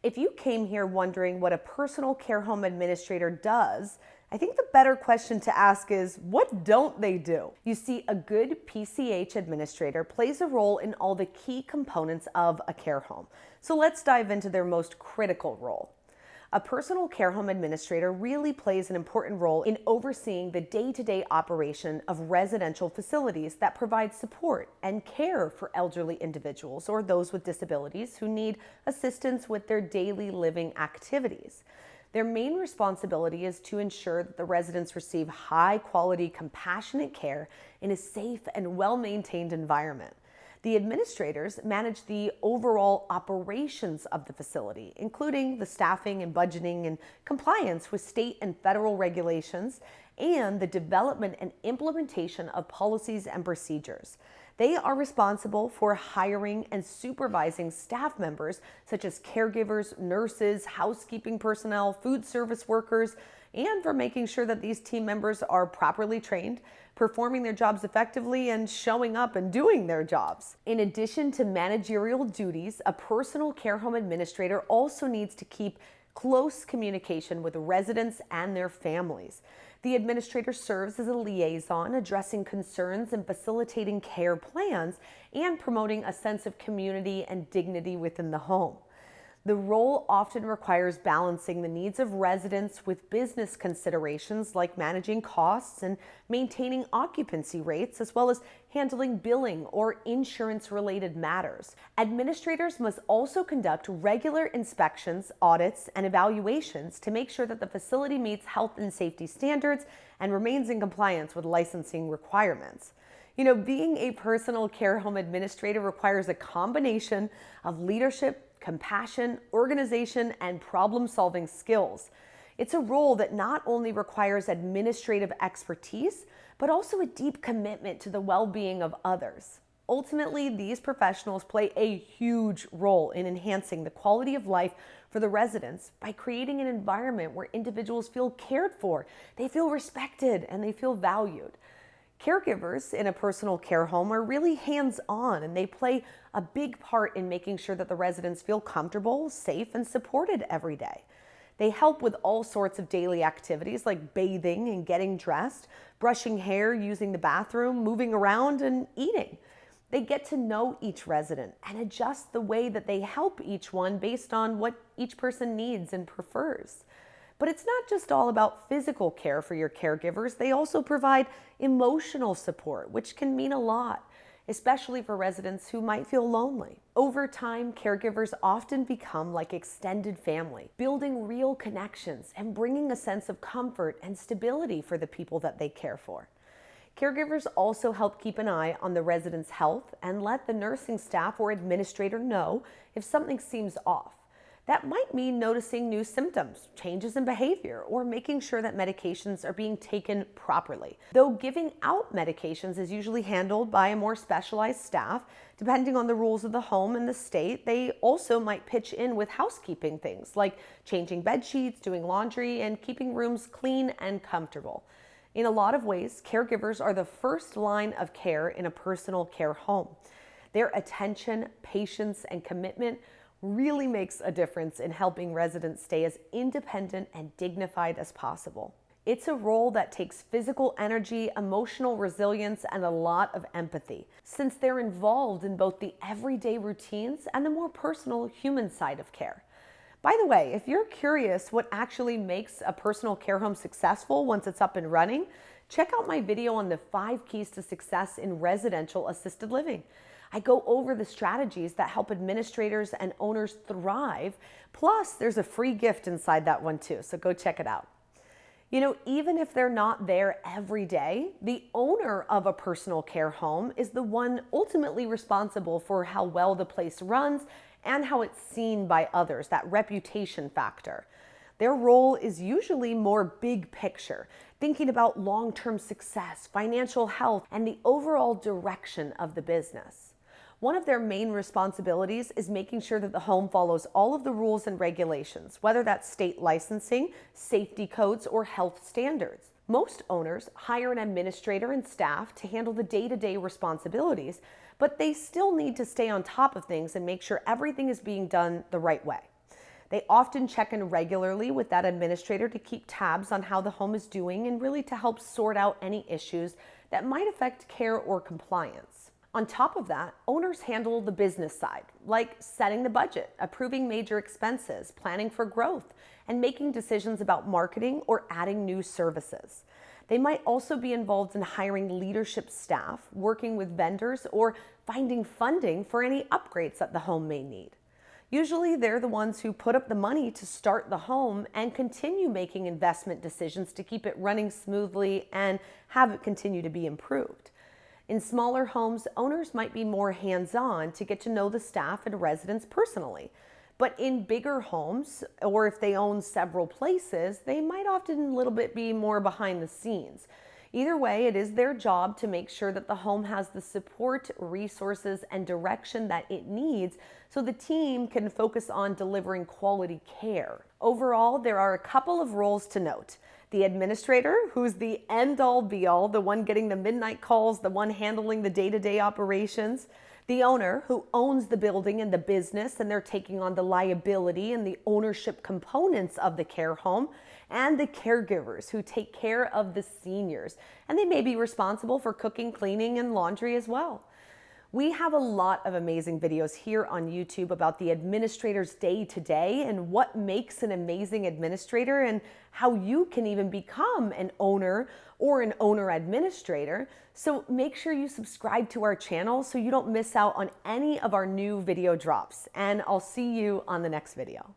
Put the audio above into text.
If you came here wondering what a personal care home administrator does, I think the better question to ask is, what don't they do? You see, a good PCH administrator plays a role in all the key components of a care home. So let's dive into their most critical role. A personal care home administrator really plays an important role in overseeing the day-to-day operation of residential facilities that provide support and care for elderly individuals or those with disabilities who need assistance with their daily living activities. Their main responsibility is to ensure that the residents receive high-quality, compassionate care in a safe and well-maintained environment. The administrators manage the overall operations of the facility, including the staffing and budgeting and compliance with state and federal regulations, and the development and implementation of policies and procedures. They are responsible for hiring and supervising staff members such as caregivers, nurses, housekeeping personnel, food service workers, and for making sure that these team members are properly trained, performing their jobs effectively, and showing up and doing their jobs. In addition to managerial duties, a personal care home administrator also needs to keep close communication with residents and their families. The administrator serves as a liaison, addressing concerns and facilitating care plans and promoting a sense of community and dignity within the home. The role often requires balancing the needs of residents with business considerations like managing costs and maintaining occupancy rates, as well as handling billing or insurance-related matters. Administrators must also conduct regular inspections, audits, and evaluations to make sure that the facility meets health and safety standards and remains in compliance with licensing requirements. Being a personal care home administrator requires a combination of leadership, compassion, organization, and problem-solving skills. It's a role that not only requires administrative expertise, but also a deep commitment to the well-being of others. Ultimately, these professionals play a huge role in enhancing the quality of life for the residents by creating an environment where individuals feel cared for, they feel respected, and they feel valued. Caregivers in a personal care home are really hands-on, and they play a big part in making sure that the residents feel comfortable, safe, and supported every day. They help with all sorts of daily activities like bathing and getting dressed, brushing hair, using the bathroom, moving around, and eating. They get to know each resident and adjust the way that they help each one based on what each person needs and prefers. But it's not just all about physical care for your caregivers. They also provide emotional support, which can mean a lot, especially for residents who might feel lonely. Over time, caregivers often become like extended family, building real connections and bringing a sense of comfort and stability for the people that they care for. Caregivers also help keep an eye on the residents' health and let the nursing staff or administrator know if something seems off. That might mean noticing new symptoms, changes in behavior, or making sure that medications are being taken properly. Though giving out medications is usually handled by a more specialized staff, depending on the rules of the home and the state, they also might pitch in with housekeeping things like changing bed sheets, doing laundry, and keeping rooms clean and comfortable. In a lot of ways, caregivers are the first line of care in a personal care home. Their attention, patience, and commitment really makes a difference in helping residents stay as independent and dignified as possible. It's a role that takes physical energy, emotional resilience, and a lot of empathy, since they're involved in both the everyday routines and the more personal human side of care. By the way, if you're curious what actually makes a personal care home successful once it's up and running, check out my video on the 5 keys to success in residential assisted living. I go over the strategies that help administrators and owners thrive. Plus, there's a free gift inside that one too, so go check it out. Even if they're not there every day, the owner of a personal care home is the one ultimately responsible for how well the place runs and how it's seen by others, that reputation factor. Their role is usually more big picture, thinking about long-term success, financial health, and the overall direction of the business. One of their main responsibilities is making sure that the home follows all of the rules and regulations, whether that's state licensing, safety codes, or health standards. Most owners hire an administrator and staff to handle the day-to-day responsibilities, but they still need to stay on top of things and make sure everything is being done the right way. They often check in regularly with that administrator to keep tabs on how the home is doing and really to help sort out any issues that might affect care or compliance. On top of that, owners handle the business side, like setting the budget, approving major expenses, planning for growth, and making decisions about marketing or adding new services. They might also be involved in hiring leadership staff, working with vendors, or finding funding for any upgrades that the home may need. Usually, they're the ones who put up the money to start the home and continue making investment decisions to keep it running smoothly and have it continue to be improved. In smaller homes, owners might be more hands-on to get to know the staff and residents personally. But in bigger homes, or if they own several places, they might often a little bit be more behind the scenes. Either way, it is their job to make sure that the home has the support, resources, and direction that it needs so the team can focus on delivering quality care. Overall, there are a couple of roles to note. The administrator, who's the end-all be-all, the one getting the midnight calls, the one handling the day-to-day operations. The owner, who owns the building and the business, and they're taking on the liability and the ownership components of the care home. And the caregivers, who take care of the seniors, and they may be responsible for cooking, cleaning, and laundry as well. We have a lot of amazing videos here on YouTube about the administrator's day-to-day and what makes an amazing administrator and how you can even become an owner or an owner administrator. So make sure you subscribe to our channel so you don't miss out on any of our new video drops. And I'll see you on the next video.